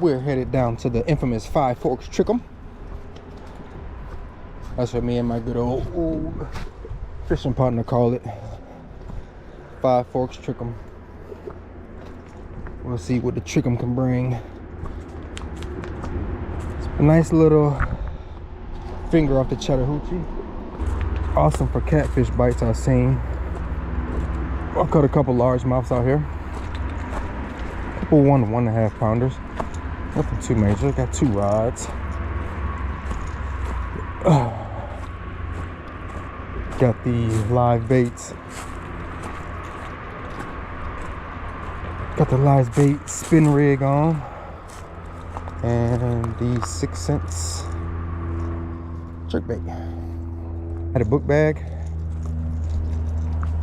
We're headed down to the infamous Five Forks Trickum. That's what me and my good old fishing partner call it. Five Forks Trickum. We'll see what the Trickum can bring. It's a nice little finger off the Chattahochee. Awesome for catfish bites I've seen. I've caught a couple largemouths out here. A couple 1 to 1.5 pounders. Nothing too major. Got 2 rods. Got the live baits. Got the live bait spin rig on. And the 6 cents jerk bait. Had a book bag.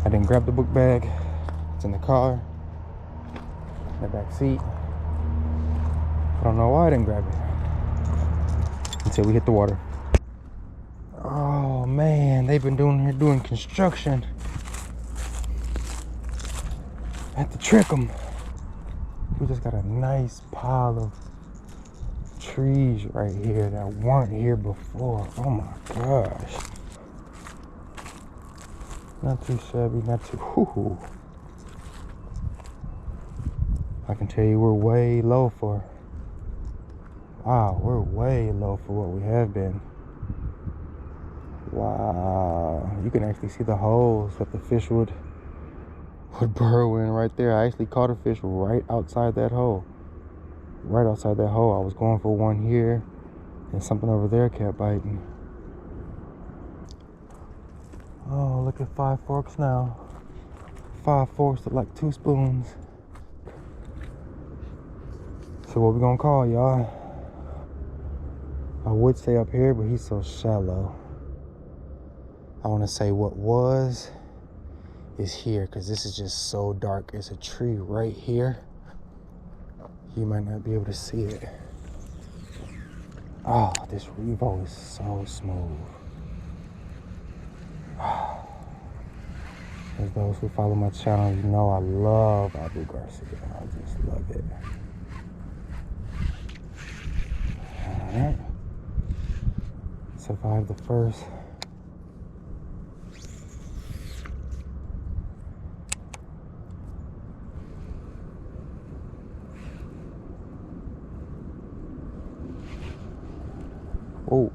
I didn't grab the book bag. It's in the car. In the back seat. I don't know why I didn't grab it until we hit the water. Oh man, they've been doing construction at the Trickum. We just got a nice pile of trees right here that weren't here before. Oh my gosh. Not too shabby, not too hoo-hoo. I can tell you we're way low for, wow, we're way low for what we have been. Wow, you can actually see the holes that the fish would burrow in right there. I actually caught a fish right outside that hole. Right outside that hole. I was going for one here and something over there kept biting. Oh, look at Five Forks now. Five Forks look like 2 spoons. So what we gonna call, y'all? I would say up here, but he's so shallow. I want to say what was is here, because this is just so dark. There's a tree right here. You might not be able to see it. Oh, this revo is so smooth. As those who follow my channel, you know I love Abu Garcia. I just love it. Alright. Survived the first. Oh.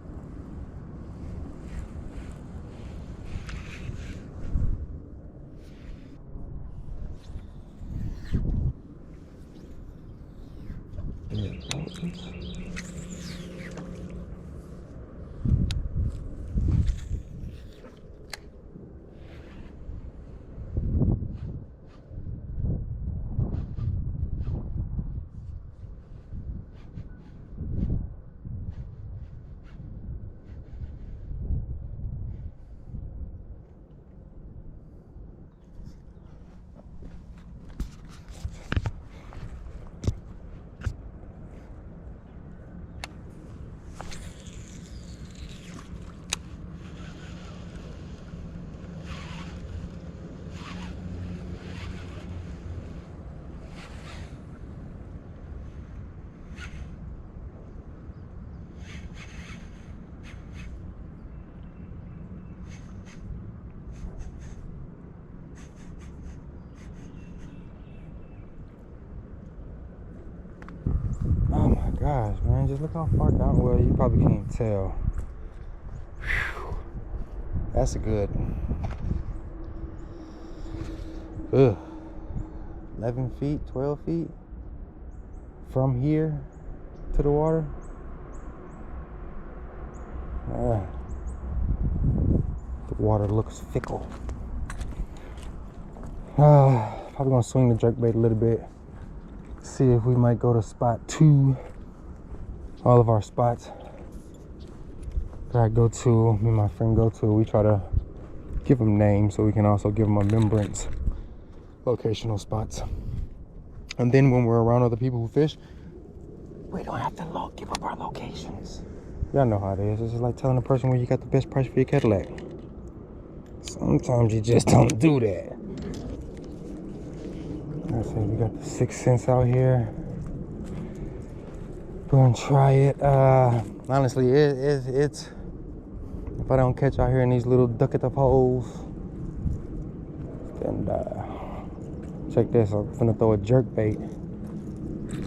Gosh, man, just look how far down. Well, you probably can't tell. Whew. That's a good 11 feet, 12 feet from here to the water. The water looks fickle. Probably gonna swing the jerkbait a little bit. See if we might go to spot 2. All of our spots that I go to, me and my friend go to, we try to give them names so we can also give them a remembrance, locational spots. And then when we're around other people who fish, we don't have to give up our locations. Y'all know how it is. It's just like telling a person where you got the best price for your Cadillac. Sometimes you just don't do that. Like I said, we got the 6 cents out here. Gonna try it. Honestly, it's if I don't catch out here in these little duckative holes, and check this, I'm gonna throw a jerk bait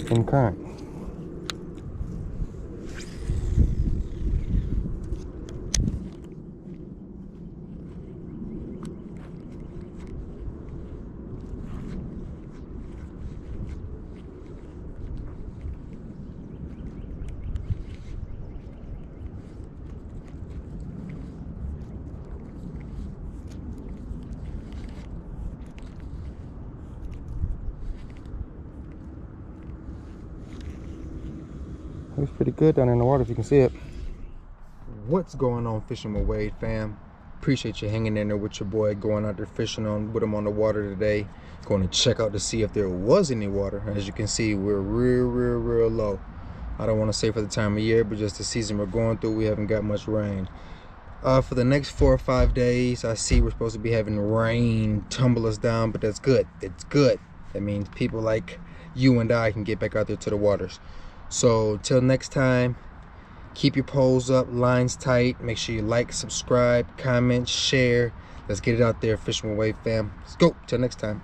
in current. It's pretty good down in the water if you can see it. What's going on, Fishing with Wade fam? Appreciate you hanging in there with your boy, going out there fishing with him on the water today. Going to check out to see if there was any water. As you can see, we're real low. I don't want to say for the time of year, but just the season we're going through, we haven't got much rain. For the next 4 or 5 days, I see we're supposed to be having rain tumble us down, but that's good. It's good. That means people like you and I can get back out there to the waters. So till next time, keep your poles up, lines tight. Make sure you like, subscribe, comment, share. Let's get it out there, Fishing with Wade fam. Let's go. Till next time.